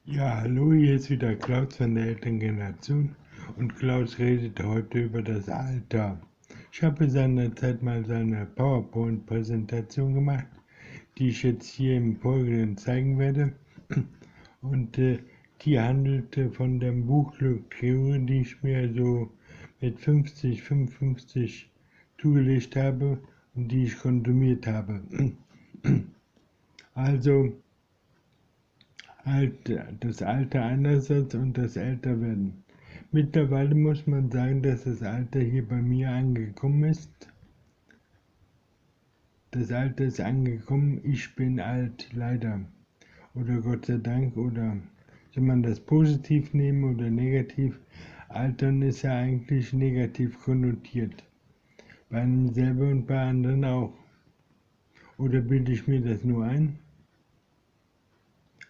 Ja, hallo, hier ist wieder Klaus von der älteren Generation und Klaus redet heute über das Alter. Ich habe seinerzeit mal so eine PowerPoint-Präsentation gemacht, die ich jetzt hier im Folgenden zeigen werde. Und die handelte von der Buchlektüre, die ich mir so mit 55 zugelegt habe und die ich konsumiert habe. Also das Alter einerseits und das Älterwerden. Mittlerweile muss man sagen, dass das Alter hier bei mir angekommen ist. Das Alter ist angekommen, ich bin alt, leider. Oder Gott sei Dank, oder soll man das positiv nehmen oder negativ? Altern ist ja eigentlich negativ konnotiert. Bei einem selber und bei anderen auch. Oder bilde ich mir das nur ein?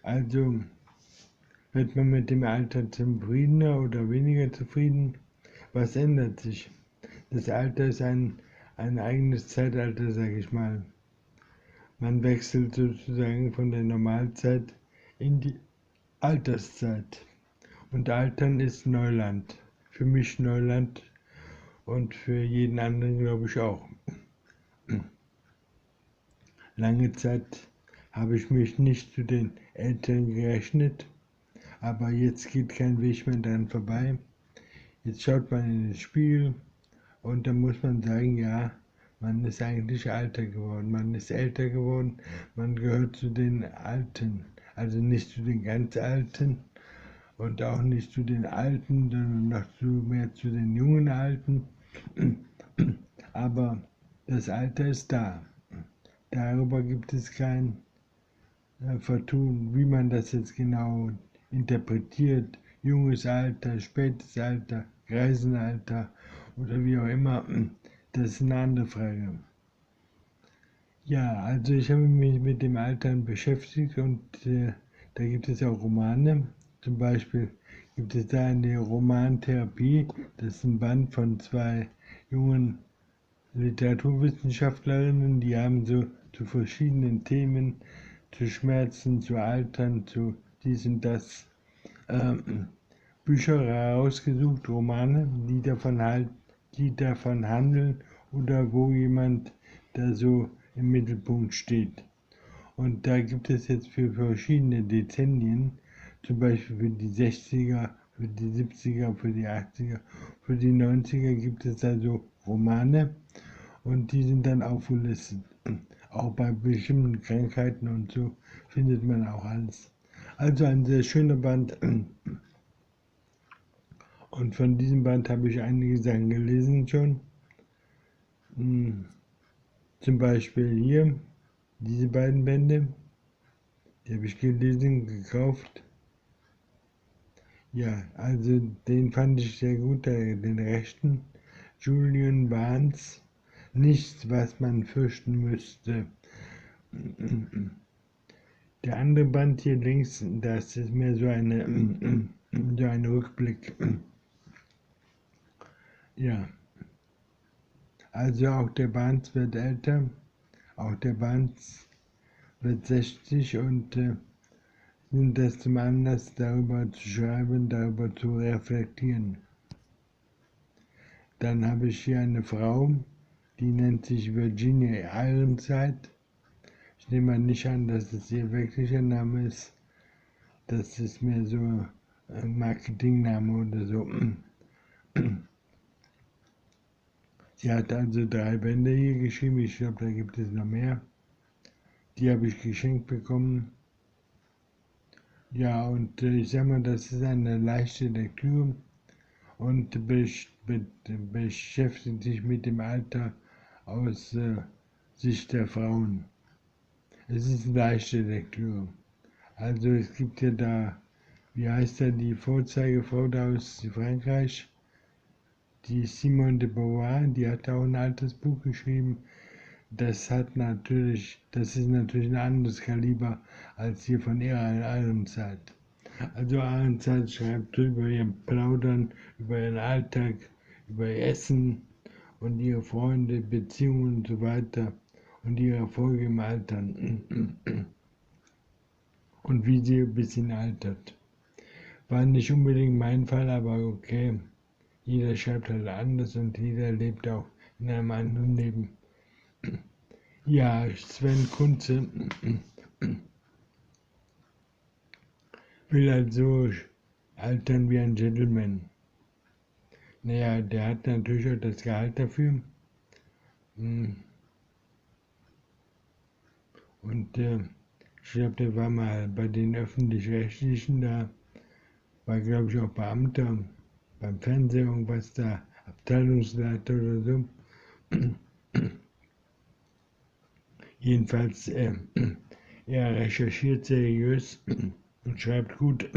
Also, wird man mit dem Alter zufriedener oder weniger zufrieden? Was ändert sich? Das Alter ist ein eigenes Zeitalter, sage ich mal. Man wechselt sozusagen von der Normalzeit in die Alterszeit. Und Altern ist Neuland. Für mich Neuland und für jeden anderen, glaube ich, auch. Lange Zeit habe ich mich nicht zu den Älteren gerechnet, aber jetzt geht kein Weg mehr daran vorbei. Jetzt schaut man in den Spiegel und dann muss man sagen, ja, man ist eigentlich älter geworden, man ist älter geworden, man gehört zu den Alten, also nicht zu den ganz Alten und auch nicht zu den Alten, sondern noch mehr zu den jungen Alten. Aber das Alter ist da. Darüber gibt es kein Vertun, wie man das jetzt genau interpretiert. Junges Alter, spätes Alter, Greisenalter oder wie auch immer, das ist eine andere Frage. Ja, also ich habe mich mit dem Altern beschäftigt und da gibt es auch Romane. Zum Beispiel gibt es da eine Romantherapie, das ist ein Band von zwei jungen Literaturwissenschaftlerinnen, die haben so zu verschiedenen Themen, zu Schmerzen, zu Altern, zu dies und das Bücher herausgesucht, Romane, die davon handeln oder wo jemand da so im Mittelpunkt steht. Und da gibt es jetzt für verschiedene Dezennien, zum Beispiel für die 60er, für die 70er, für die 80er, für die 90er gibt es da so Romane und die sind dann aufgelistet. Auch bei bestimmten Krankheiten und so findet man auch alles. Also ein sehr schöner Band. Und von diesem Band habe ich einige Sachen gelesen schon. Zum Beispiel hier, diese beiden Bände, die habe ich gelesen, gekauft. Ja, also den fand ich sehr gut, den rechten. Julian Barnes, nichts, was man fürchten müsste. Der andere Band hier links, das ist mehr so ein Rückblick. Ja, also auch der Barnes wird älter, auch der Barnes wird 60 und nimmt das zum Anlass, darüber zu schreiben, darüber zu reflektieren. Dann habe ich hier eine Frau, die nennt sich Virginia Ironside. Ich nehme mal nicht an, dass es ihr wirklicher Name ist. Das ist mehr so ein Marketingname oder so. Sie hat also 3 Bände hier geschrieben, ich glaube, da gibt es noch mehr. Die habe ich geschenkt bekommen. Ja, und ich sag mal, das ist eine leichte Lektüre und beschäftigt sich mit dem Alter aus Sicht der Frauen. Es ist eine leichte Lektüre. Also es gibt ja da, wie heißt da, die Vorzeigefrau da aus Frankreich, die Simone de Beauvoir, die hat auch ein altes Buch geschrieben. Das ist natürlich ein anderes Kaliber als hier von ihrer Ahrenzeit. Also Ahrenzeit schreibt über ihr Plaudern, über ihren Alltag, über ihr Essen und ihre Freunde, Beziehungen und so weiter und ihre Erfolge im Altern und wie sie ein bisschen altert. War nicht unbedingt mein Fall, aber okay. Jeder schreibt halt anders und jeder lebt auch in einem anderen Leben. Ja, Sven Kunze will halt so altern wie ein Gentleman. Naja, der hat natürlich auch das Gehalt dafür. Und ich glaube, der war mal bei den Öffentlich-Rechtlichen, da war, glaube ich, auch Beamter beim Fernsehen, irgendwas da, Abteilungsleiter oder so. Jedenfalls, er recherchiert seriös und schreibt gut,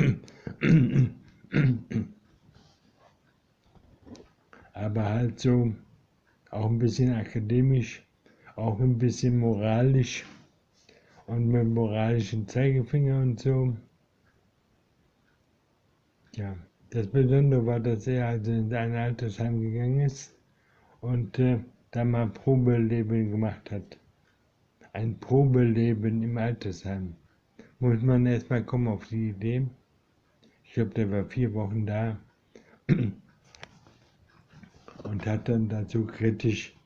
aber halt so auch ein bisschen akademisch, auch ein bisschen moralisch und mit moralischen Zeigefinger und so. Ja, das Besondere war, dass er also in ein Altersheim gegangen ist und da mal Probeleben gemacht hat. Ein Probeleben im Altersheim. Muss man erstmal kommen auf die Idee. Ich glaube, der war 4 Wochen da und hat dann dazu kritisch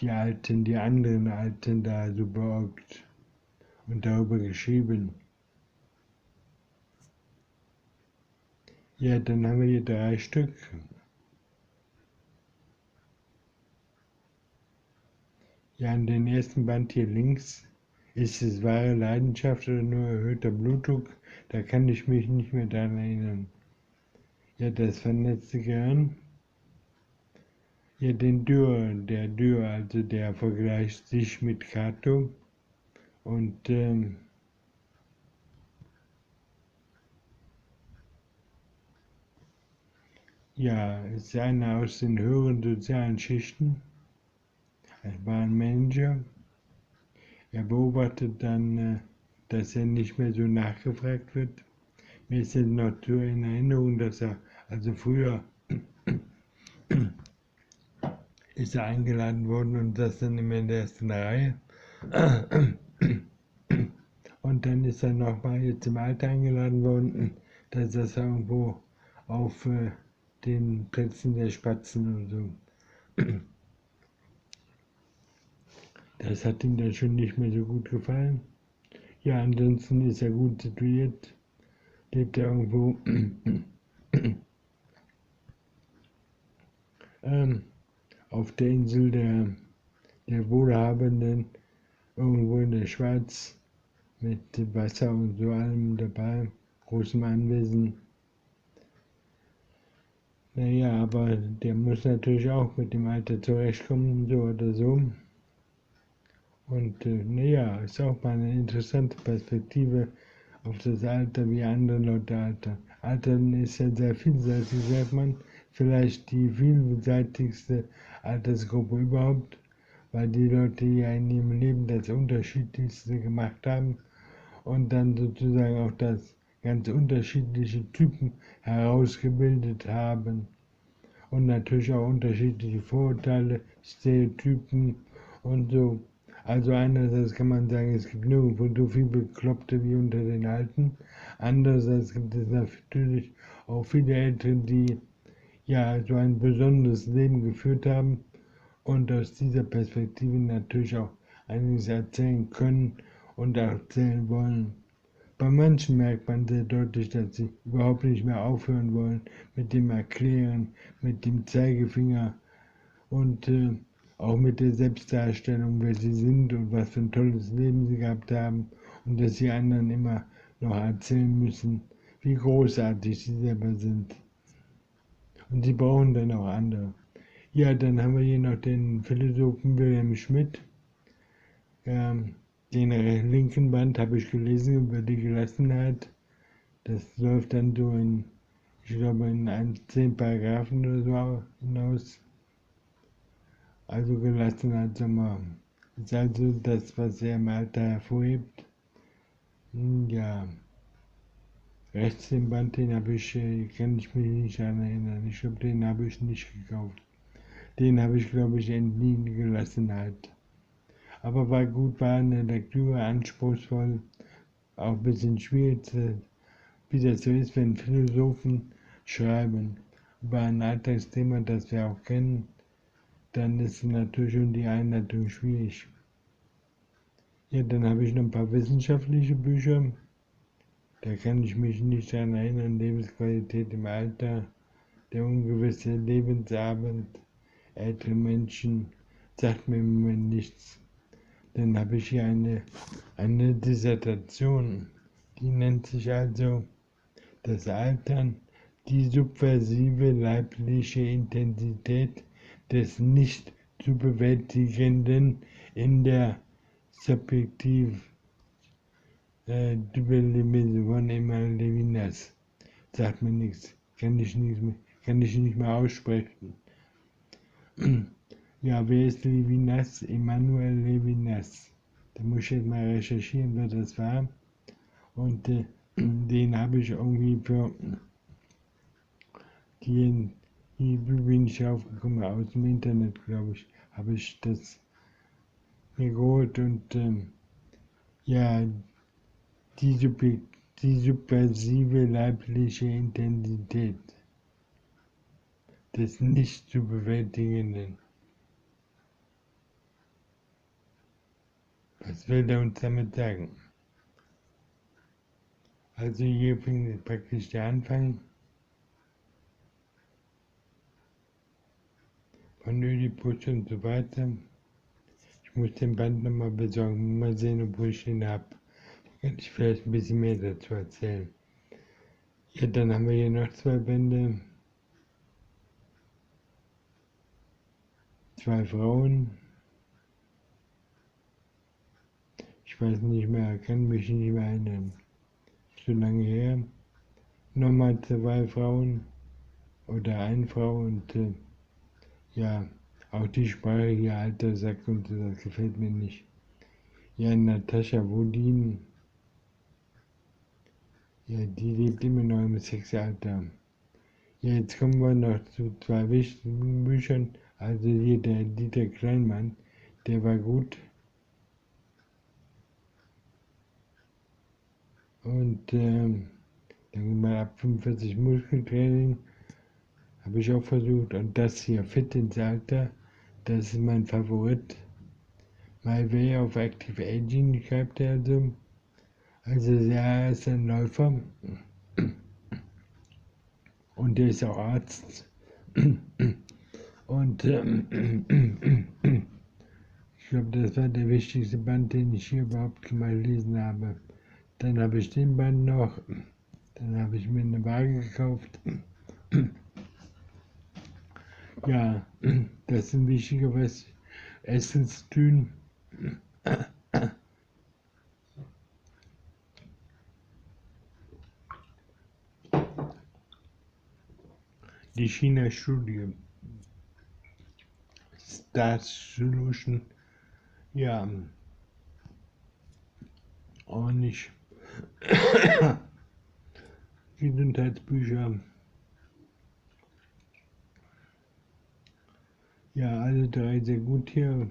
die anderen Alten da so beäugt und darüber geschrieben. Ja, dann haben wir hier 3 Stück. Ja, an den ersten Band hier links ist es wahre Leidenschaft oder nur erhöhter Blutdruck? Da kann ich mich nicht mehr daran erinnern. Ja, das vernetzte Gehirn. Ja, der Dürr, also der vergleicht sich mit Cato und ja, ist einer aus den höheren sozialen Schichten. Er war ein Manager. Er beobachtet dann, dass er nicht mehr so nachgefragt wird. Mir ist jetzt noch so in Erinnerung, dass er, also früher ist er eingeladen worden und saß dann immer in der ersten Reihe. Und dann ist er nochmal jetzt im Alter eingeladen worden, da saß er irgendwo auf den Plätzen der Spatzen und so. Das hat ihm dann schon nicht mehr so gut gefallen. Ja, ansonsten ist er gut situiert, lebt er irgendwo auf der Insel der Wohlhabenden, irgendwo in der Schweiz, mit Wasser und so allem dabei, großem Anwesen. Naja, aber der muss natürlich auch mit dem Alter zurechtkommen, so oder so. Und naja, ist auch mal eine interessante Perspektive auf das Alter, wie andere Leute altern. Altern ist ja sehr vielseitig, sagt man. Vielleicht die vielseitigste Altersgruppe überhaupt, weil die Leute ja in ihrem Leben das Unterschiedlichste gemacht haben und dann sozusagen auch das ganz unterschiedliche Typen herausgebildet haben und natürlich auch unterschiedliche Vorurteile, Stereotypen und so. Also einerseits kann man sagen, es gibt nirgendwo so viele Bekloppte wie unter den Alten. Andererseits gibt es natürlich auch viele Ältere, die ja so ein besonderes Leben geführt haben und aus dieser Perspektive natürlich auch einiges erzählen können und erzählen wollen. Bei manchen merkt man sehr deutlich, dass sie überhaupt nicht mehr aufhören wollen mit dem Erklären, mit dem Zeigefinger und auch mit der Selbstdarstellung, wer sie sind und was für ein tolles Leben sie gehabt haben und dass sie anderen immer noch erzählen müssen, wie großartig sie selber sind. Und sie brauchen dann auch andere. Ja, dann haben wir hier noch den Philosophen Wilhelm Schmidt. Den linken Band habe ich gelesen über die Gelassenheit. Das läuft dann so in, ich glaube, in 10 Paragraphen oder so hinaus. Also Gelassenheit, sag mal, ist also das, was er im Alter hervorhebt. Ja, rechts den Band, den habe ich, kann ich mich nicht daran erinnern. Ich glaube, den habe ich nicht gekauft. Den habe ich, glaube ich, entliehen, Gelassenheit. Aber war gut, war eine Lektüre, anspruchsvoll, auch ein bisschen schwierig wie das so ist, wenn Philosophen schreiben über ein Alltagsthema, das wir auch kennen, dann ist natürlich schon die Einleitung schwierig. Ja, dann habe ich noch ein paar wissenschaftliche Bücher. Da kann ich mich nicht daran erinnern. Lebensqualität im Alter, der ungewisse Lebensabend, ältere Menschen, sagt mir im Moment nichts. Dann habe ich hier eine Dissertation, die nennt sich also das Altern, die subversive leibliche Intensität des nicht zu bewältigenden in der Subjektive von Emil Levinas. Sagt mir nichts, kann ich nicht mehr aussprechen. Ja, wer ist Levinas? Emanuel Levinas. Da muss ich jetzt mal recherchieren, wer das war. Und den habe ich irgendwie für wie bin ich aufgekommen? Aus dem Internet, glaube ich, habe ich das mir geholt und ja, die, die subversive leibliche Intensität des nicht zu bewältigenden. Was will er uns damit sagen? Also hier fängt praktisch der Anfang von Ödipus und so weiter. Ich muss den Band nochmal besorgen, mal sehen, ob ich ihn habe. Kann ich vielleicht ein bisschen mehr dazu erzählen. Ja, dann haben wir hier noch 2 Bände. 2 Frauen. Ich weiß nicht mehr, kann mich nicht mehr erinnern. Zu lange her. Nochmal 2 Frauen oder 1 Frau und ja, auch die Sprache hier, alter Sack und so, das gefällt mir nicht. Ja, Natascha Wodin, ja, die lebt immer noch im Sexalter. Ja, jetzt kommen wir noch zu 2 wichtigen Büchern. Also hier der Dieter Kleinmann, der war gut. Und dann mal ab 45 Muskeltraining habe ich auch versucht. Und das hier, Fit ins Alter, das ist mein Favorit. My Way of Active Aging schreibt er also. Also er ist ein Läufer und der ist auch Arzt. Und ich glaube, das war der wichtigste Band, den ich hier überhaupt mal gelesen habe. Dann habe ich den Band noch. Dann habe ich mir eine Waage gekauft. Ja, das sind wichtige Essenstüten. Die China-Studie. Start Solution. Ja, auch nicht. Gesundheitsbücher. Ja, alle 3 sehr gut hier.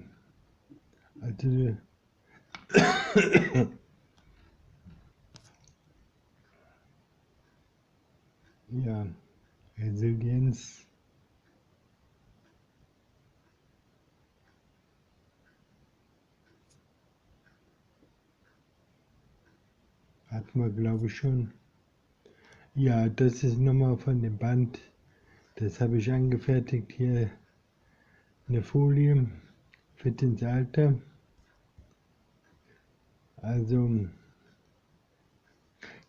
Also, ja, Resilienz. Hatten wir, glaube ich, schon. Ja, das ist nochmal von dem Band. Das habe ich angefertigt hier. Eine Folie. Fit ins Alter. Also,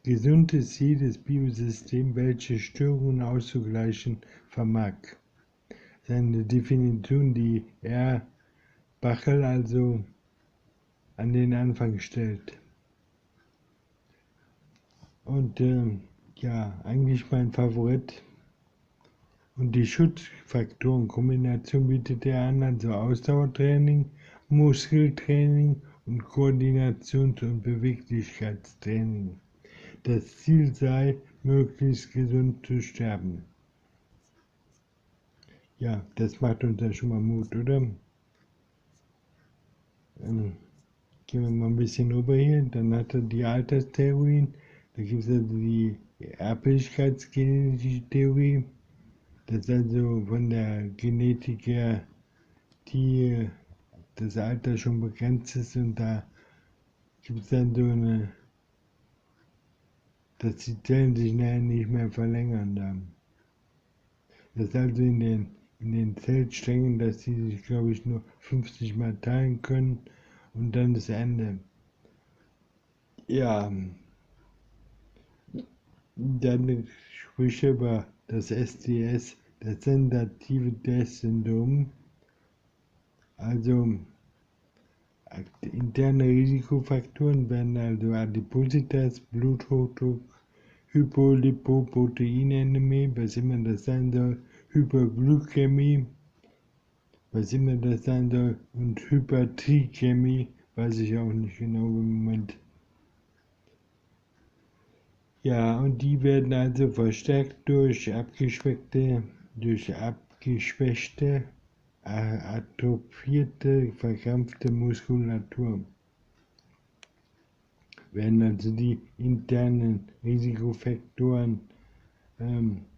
gesund ist jedes Biosystem, welches Störungen auszugleichen vermag. Das ist eine Definition, die R. Bachel also an den Anfang stellt. Und ja, eigentlich mein Favorit. Und die Schutzfaktorenkombination bietet er an, also Ausdauertraining, Muskeltraining und Koordinations- und Beweglichkeitstraining. Das Ziel sei, möglichst gesund zu sterben. Ja, das macht uns ja schon mal Mut, oder? Gehen wir mal ein bisschen rüber hier. Dann hat er die Alterstheorien. Da gibt es also die Erbigkeitsgenetische Theorie, dass also von der Genetik her das Alter schon begrenzt ist und da gibt es dann so eine, dass die Zellen sich nachher nicht mehr verlängern dann. Das ist also in den Zellsträngen, dass sie sich, glaube ich, nur 50 Mal teilen können und dann ist Ende. Ja, dann spricht über das SDS, das Sensitive Test-Syndrom, also interne Risikofaktoren werden also Adipositas, Bluthochdruck, Hypolipoproteinämie, was immer das sein soll, Hyperglykämie, was immer das sein soll, und Hypertrikämie, weiß ich auch nicht genau im Moment. Ja, und die werden also verstärkt durch abgeschwächte, atrophierte, verkrampfte Muskulatur. Werden also die internen Risikofaktoren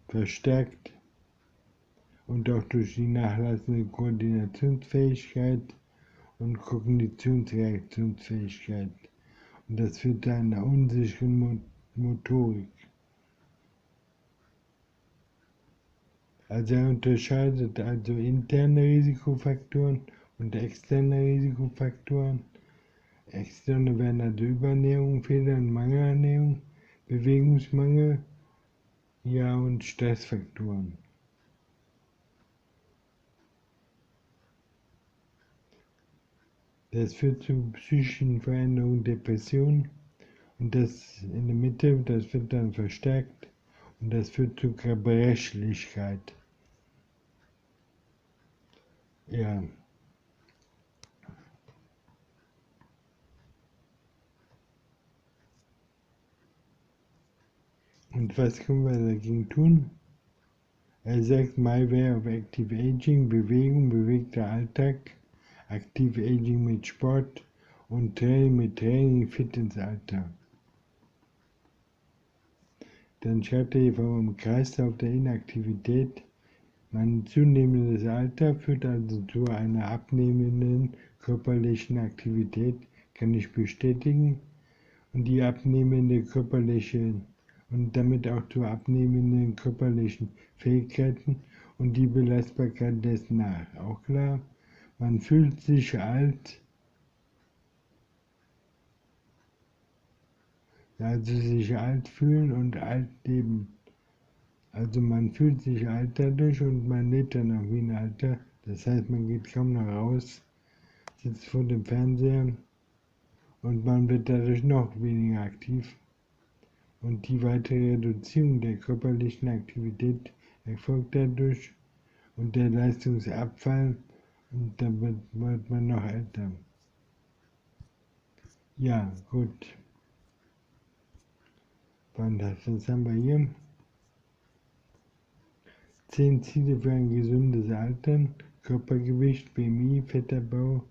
verstärkt und auch durch die nachlassende Koordinationsfähigkeit und Kognitionsreaktionsfähigkeit. Und das führt zu einer unsicheren Motorik. Also er unterscheidet also interne Risikofaktoren und externe Risikofaktoren. Externe wären also Überernährung, Fehler- und Mangelernährung, Bewegungsmangel, ja, und Stressfaktoren. Das führt zu psychischen Veränderungen, Depressionen und das in der Mitte, das wird dann verstärkt und das führt zu Gebrechlichkeit. Ja. Und was können wir dagegen tun? Er sagt, My Way of Active Aging, Bewegung, bewegter Alltag, Active Aging mit Sport und Training mit Training fit ins Alter. Dann schreibt er hier vom Kreislauf der Inaktivität. Mein zunehmendes Alter führt also zu einer abnehmenden körperlichen Aktivität, kann ich bestätigen, und die abnehmende körperliche und damit auch zu abnehmenden körperlichen Fähigkeiten und die Belastbarkeit dessen nach. Auch klar, man fühlt sich alt, also sich alt fühlen und alt leben. Also man fühlt sich alt dadurch und man lebt dann auch wie ein Alter. Das heißt, man geht kaum noch raus, sitzt vor dem Fernseher und man wird dadurch noch weniger aktiv. Und die weitere Reduzierung der körperlichen Aktivität erfolgt dadurch und der Leistungsabfall und dann wird man noch älter. Ja, gut. Was haben wir hier? 10 Ziele für ein gesundes Altern, Körpergewicht, BMI, Fettabbau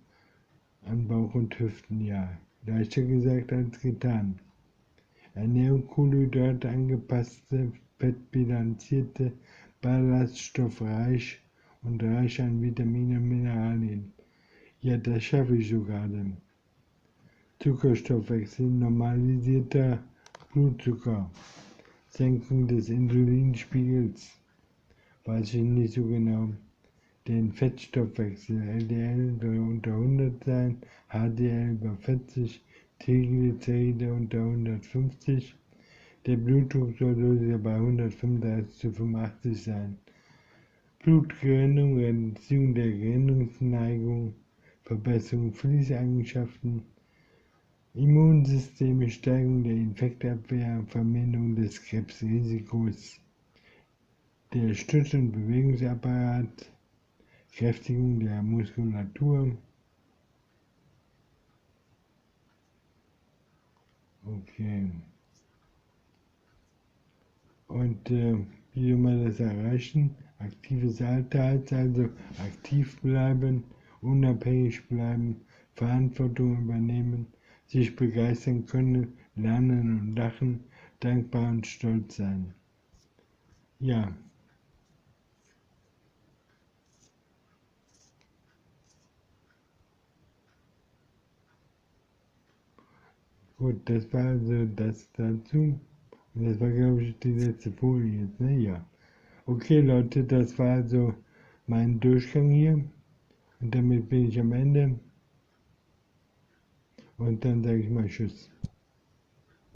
an Bauch und Hüften, ja. Leichter gesagt als getan. Ernährung, Kohlenhydrate, angepasste, fettbilanzierte, ballaststoffreich und reich an Vitaminen und Mineralien. Ja, das schaffe ich so gerade. Zuckerstoffwechsel, normalisierter Blutzucker, Senkung des Insulinspiegels, weiß ich nicht so genau. Den Fettstoffwechsel, LDL soll unter 100 sein, HDL über 40, Triglyceride unter 150. Der Blutdruck soll bei 135/85 sein. Blutgerinnung, Reduzierung der Gerinnungsneigung, Verbesserung Fließeigenschaften, Immunsysteme, Steigerung der Infektabwehr, Verminderung des Krebsrisikos, der Stütz- und Bewegungsapparat, Kräftigung der Muskulatur. Okay. Und wie soll man das erreichen? Aktives Alter heißt also aktiv bleiben, unabhängig bleiben, Verantwortung übernehmen, sich begeistern können, lernen und lachen, dankbar und stolz sein. Ja, gut, das war also das dazu. Und das war, glaube ich, die letzte Folie jetzt, ne? Ja. Okay, Leute, das war also mein Durchgang hier. Und damit bin ich am Ende. Und dann sage ich mal Tschüss.